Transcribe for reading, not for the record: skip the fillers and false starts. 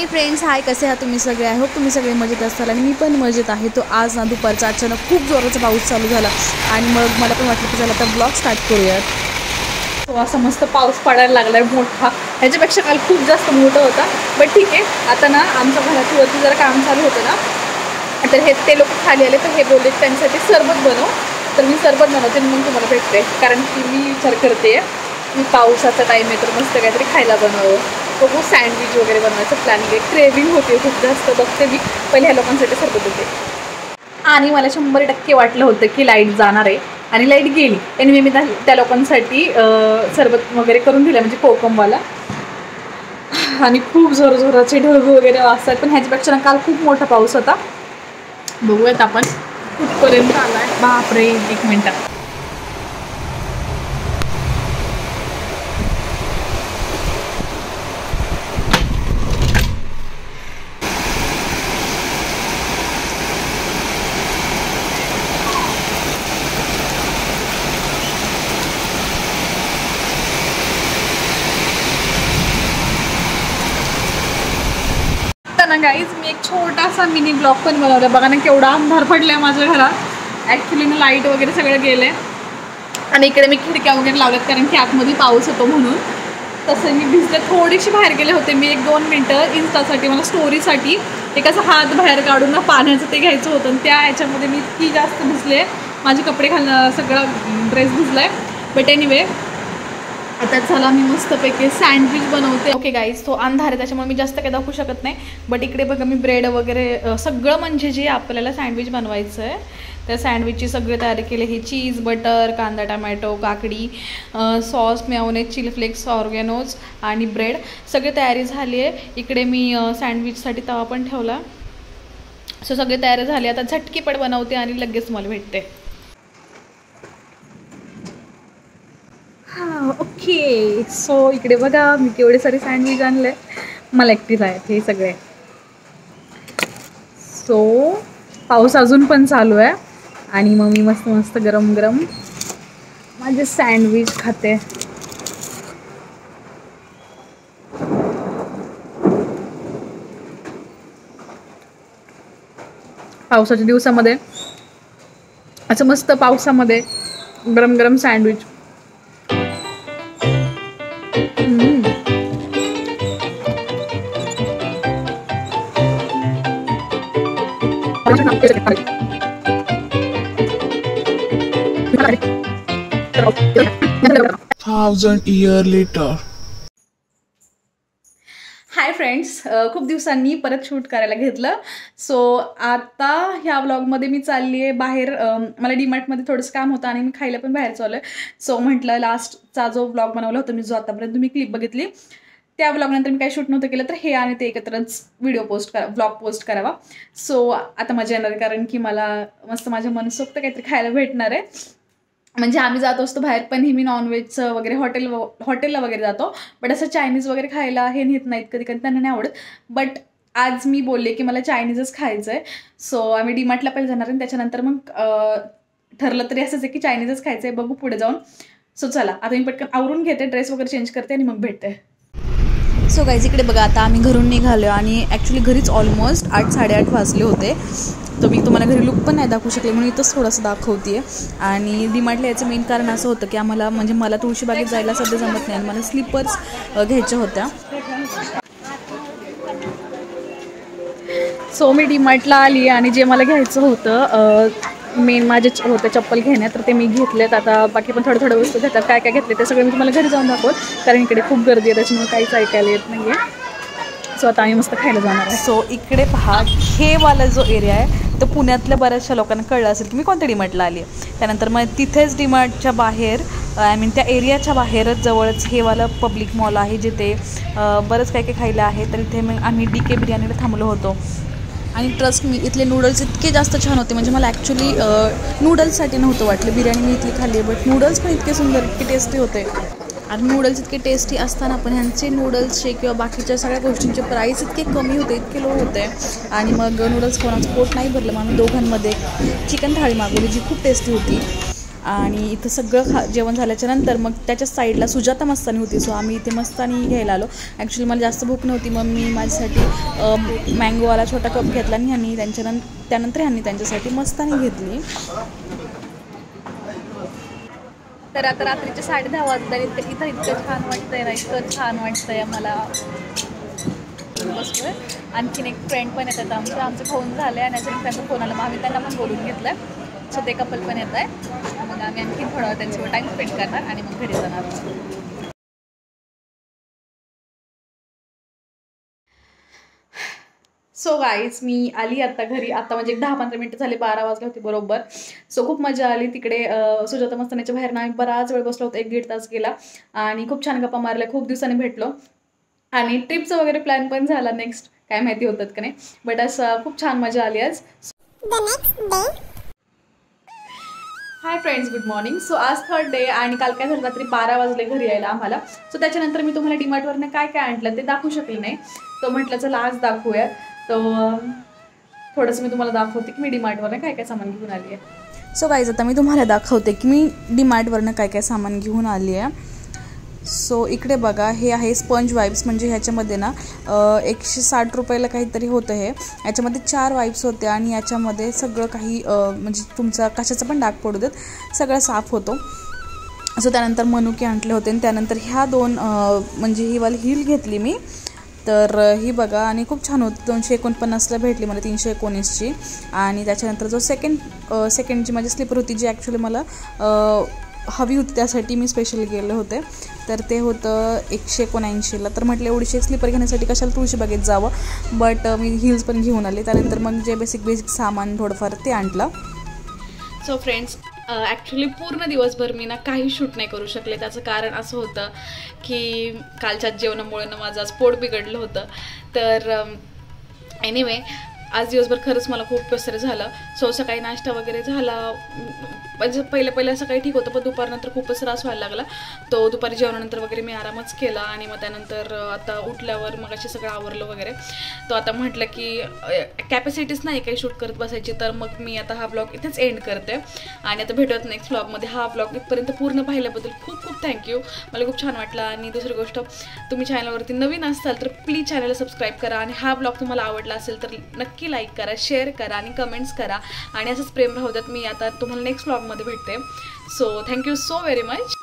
हे फ्रेंड्स, हाय, कसे आहात तुम्ही सगळे? आय होप तुम्ही सगळे मजेत असाल आणि मी पण मजेत आहे. तो आज ना दुपारचा अचानक खूप जोराचा पाऊस चालू झाला आणि मग मला पण वाटलं की चला आता ब्लॉग स्टार्ट करूयात. तो असा मस्त पाऊस पडायला लागला आहे मोठा. ह्याच्यापेक्षा काल खूप जास्त मोठा होता, बट ठीक आहे. आता ना आमच्या घरावरती जरा काम चालू होतं ना, तर हे ते लोक खाली आले तर हे बोलले त्यांच्यासाठी सरबत बनव. तर मी सरबत बनवते आणि मग तुम्हाला भेटते, कारण की मी विचार करते मी पावसाचा टाईम आहे तर मस्त काहीतरी खायला बनवावं. बघू, सँडविच वगैरे बनवायचं प्लॅनिंग आहे. क्रेविंग होते खूप जास्त. बघते मी पहिले ह्या लोकांसाठी सरबत होते आणि मला 100% वाटलं होतं की लाईट जाणार आहे आणि लाईट गेली. आणि मी त्या लोकांसाठी सरबत वगैरे करून दिलं, म्हणजे कोकमवाला. आणि खूप जोरजोराचे ढग वगैरे असतात, पण ह्याच्यापेक्षा काल खूप मोठा पाऊस होता. बघूयात आपण कुठपर्यंत आला आहे. बापरे, 1 मिनटात. गाईज, मी एक छोटासा मिनी ब्लॉग पण बनवला. बघा ना केवढा अंधार पडलाय माझ्या घरात. ॲक्च्युली ना लाईट वगैरे सगळं गेले आणि इकडे मी खिडक्या वगैरे लावल्यात, कारण की आतमध्ये पाऊस होतो म्हणून. तसं मी भिजले, थोडीशी बाहेर गेले होते मी 1-2 मिनटं इन्स्टासाठी, मला स्टोरीसाठी. एक असं हात बाहेर काढून ना पाण्याचं ते घ्यायचं होतं आणि त्या ह्याच्यामध्ये मी इतकी जास्त भिजले, माझे कपडे घालणं सगळं ड्रेस भिजलाय. बट एनिवे, आता चला मी मस्तपैकी सँडविच बनवते. ओके गाईज, तो अंधार आहे त्याच्यामुळे मी जास्त काही दाखवू शकत नाही. बट इकडे बघा मी ब्रेड वगैरे सगळं, म्हणजे जे आपल्याला सँडविच बनवायचं आहे त्या सँडविचची सगळी तयारी केली. ही चीज, बटर, कांदा, टमॅटो, काकडी, सॉस, मेयोनेज, चिली फ्लेक्स, ऑर्गॅनोज आणि ब्रेड सगळी तयारी झाली आहे. इकडे मी सँडविचसाठी तवा पण ठेवला. सो सगळी तयारी झाली. आता झटकीपट बनवते आणि लगेच मला भेटते. ओके, सो इकडे बघा मी केवढे सारे सँडविच आणले. मला एकटीच आहेत हे सगळे. सो पाऊस अजून पण चालू आहे आणि मग मी मस्त मस्त गरम गरम माझे सँडविच खाते. पावसाच्या दिवसामध्ये असं मस्त पावसामध्ये गरम गरम sandwich. Thousand years later. Hi friends, खूप दिवसांनी परत शूट करायला घेतलं. सो आता ह्या व्लॉगमध्ये मी चालली आहे बाहेर. मला डीमार्टमध्ये थोडंसं काम होतं आणि मी खायला पण बाहेर चालू आहे. सो म्हटलं लास्टचा जो व्लॉग बनवला होता मी, जो आतापर्यंत तुम्ही क्लिप बघितली, त्या व्लॉगनंतर मी काही शूट नव्हतं केलं, तर हे आणि ते एकत्रच व्लॉग पोस्ट करावा. सो आता मजा येणार, कारण की मला मस्त माझ्या मनसोक्त काहीतरी खायला भेटणार आहे. म्हणजे आम्ही जात असतो बाहेर, पण ही मी नॉनव्हेजचं वगैरे हॉटेलला वगैरे जातो, बट असं चायनीज वगैरे खायला हे नेत नाहीत, कधी कधी त्यांना नाही आवडत. बट आज मी बोलले की मला चायनीजच खायचं आहे. सो आम्ही डीमार्टला पहिले जाणार आहे, त्याच्यानंतर मग ठरलं तरी असंच आहे की चायनीजच खायचं आहे. बघू पुढे जाऊन. सो चला आता मी पटकन आवरून घेते, ड्रेस वगैरे चेंज करते आणि मग भेटते. सो गाईज, इकडे बघा आता आम्ही घरून निघालो आणि ॲक्च्युली घरीच ऑलमोस्ट 8-8:30 वाजले होते. तर मी तुम्हाला घरी लुक पण नाही दाखवू शकले, म्हणून इथंच थोडंसं दाखवते. आणि डीमार्टला याचं मेन कारण असं होतं की आम्हाला, म्हणजे मला तुळशीबागेत जायला सध्या जमत नाही आणि मला स्लीपर्स घ्यायच्या होत्या. सो मी डीमार्टला आली आणि जे मला घ्यायचं होतं मेन माझे होतं चप्पल घेण्यात, तर ते मी घेतलेत. आता बाकी पण थोड्या वस्तू घेतात. काय काय घेतले ते सगळं मी तुम्हाला घरी जाऊन दाखवत, कारण इकडे खूप गर्दी आहे त्याच्यामुळे काहीच ऐकायला येत नाही आहे. सो आता आम्ही मस्त खायला जाणार आहे. सो इकडे पहा, हे वाला जो एरिया आहे तो पुण्यातल्या बऱ्याचशा लोकांना कळलं असेल की मी कोणत्या डीमार्टला आली आहे. त्यानंतर मग तिथेच डीमार्टच्या बाहेर, आय मीन त्या एरियाच्या बाहेरच जवळच हे वाला पब्लिक मॉल आहे, जिथे बरंच काय काय खायला आहे. तर इथे मग आम्ही DK बिर्याणीला थांबलो होतो. आणि ट्रस्ट मी, इथले नूडल्स इतके जास्त छान होते. म्हणजे मला ॲक्च्युली नूडल्ससाठी नव्हतं वाटलं, बिर्याणी मी इथली खाल्ली आहे, बट नूडल्स पण इतके सुंदर, इतके टेस्टी होते. आणि नूडल्स इतके टेस्टी असताना पण ह्यांचे नूडल्सचे किंवा बाकीच्या सगळ्या गोष्टींचे प्राईस इतके कमी होते, इतके लो होते. आणि मग नूडल्स कोणाचं पोट नाही भरलं, म्हणून दोघांमध्ये चिकन थाळी मागवली जी खूप टेस्टी होती. आणि इथं सगळं जेवण झाल्याच्या नंतर मग त्याच्या साईडला सुजाता मस्तानी होती. सो आम्ही इथे मस्तानी घ्यायला आलो. ॲक्च्युली मला जास्त भूक नव्हती, मग मी माझ्यासाठी मँगोवाला छोटा कप घेतला आणि त्यानंतर ह्यांनी त्यांच्यासाठी मस्तानी घेतली. तर आता रात्रीचे 10:30 वाजता इथं इतकं छान वाटतंय ना, इतकं छान वाटतंय मला. बसतोय. आणखीन एक फ्रेंड पण येतात आमचं फोन झालं आहे आणि अजून फ्रेंडचा फोन आला, मग आम्ही त्यांना पण बोलून घेतलं आहे. सो ते कपल पण येत आहे. मग आम्ही आणखीन थोडा वेळ त्यांच्यावर टाईम स्पेंड करणार आणि मग घरी जाणार. सो गाईज मी आली आता घरी. आता म्हणजे 10-15 मिनटं झाले, 12 वाजले होते बरोबर. सो खूप मजा आली तिकडे. सुजाता मस्तानीच्या बाहेर आम्ही बराच वेळ बसलो होतो, 1-1.5 तास गेला आणि खूप छान गप्पा मारल्या. खूप दिवसांनी भेटलो आणि ट्रिपचं वगैरे प्लॅन पण झाला नेक्स्ट, काय माहिती होतात का नाही, बट असं खूप छान मजा आली आज. Hi friends, good morning. So आज 3rd डे आणि काल काय झालं, रात्री 12 वाजले घरी यायला आम्हाला. सो त्याच्यानंतर मी तुम्हाला डीमार्टवरनं काय काय आणलं ते दाखवू शकले नाही. तो म्हटलं चला आज दाखवूया. तो थोडंसं मी तुम्हाला दाखवते की मी डीमार्टवरनं काय काय सामान घेऊन आली आहे. सो गाईज आता मी तुम्हाला दाखवते की मी डीमार्टवरनं काय काय सामान घेऊन आली आहे. सो इकडे बघा, हे आहे स्पंज वाईप्स. म्हणजे ह्याच्यामध्ये ना 160 रुपयाला काहीतरी होतं. हे याच्यामध्ये 4 वाईप्स होते आणि याच्यामध्ये सगळं काही म्हणजे तुमचा कशाचा पण डाग पडू देत सगळं साफ होतो. सो त्यानंतर मनुके आणले होते आणि त्यानंतर ह्या 2 म्हणजे ही वाली हील घेतली मी. तर ही बघा आणि खूप छान होती. 249ला भेटली मला, 319ची. आणि त्याच्यानंतर जो सेकंडची माझी स्लीपर होती, जी ॲक्च्युली मला हवी होती, त्यासाठी मी स्पेशल गेले होते. तर ते होतं 179ला. तर म्हटलं एवढीशी स्लीपर घेण्यासाठी कशाला तुळशीबागेत जावं, बट मी हिल्स पण घेऊन आले. त्यानंतर मग जे बेसिक सामान थोडंफार ते आणलं. सो फ्रेंड्स, ॲक्च्युली पूर्ण दिवसभर मी ना काही शूट नाही करू शकले. त्याचं कारण असं होतं की कालच्या जेवणामुळे ना माझं आज पोट बिघडलं होतं. तर एनिवे आज दिवसभर खरंच मला खूप कसर झालं. सो सकाळी नाश्ता वगैरे झाला, म्हणजे पहिलं सकाळी ठीक होतं, पण दुपारनंतर खूपच त्रास व्हायला लागला. तो दुपारी जेवणानंतर वगैरे मी आरामच केला आणि मग त्यानंतर आता उठल्यावर मग अशी सगळं आवरलं वगैरे. तो आता म्हटलं की कॅपॅसिटीच नाही काही शूट करत बसायची, तर मग मी आता हा ब्लॉग इथेच एंड करते आणि आता भेटूयात नेक्स्ट ब्लॉगमध्ये. हा ब्लॉग इथपर्यंत पूर्ण पाहिल्याबद्दल खूप खूप थँक्यू. मला खूप छान वाटलं. आणि दुसरी गोष्ट, तुम्ही चॅनलवरती नवीन असाल तर प्लीज चॅनलला सबस्क्राईब करा आणि हा ब्लॉग तुम्हाला आवडला असेल तर नक्की लाईक करा, शेअर करा आणि कमेंट्स करा आणि असंच प्रेम राहू द्यात. मी आता तुम्हाला नेक्स्ट ब्लॉगमध्ये भेटते. So thank you so very much.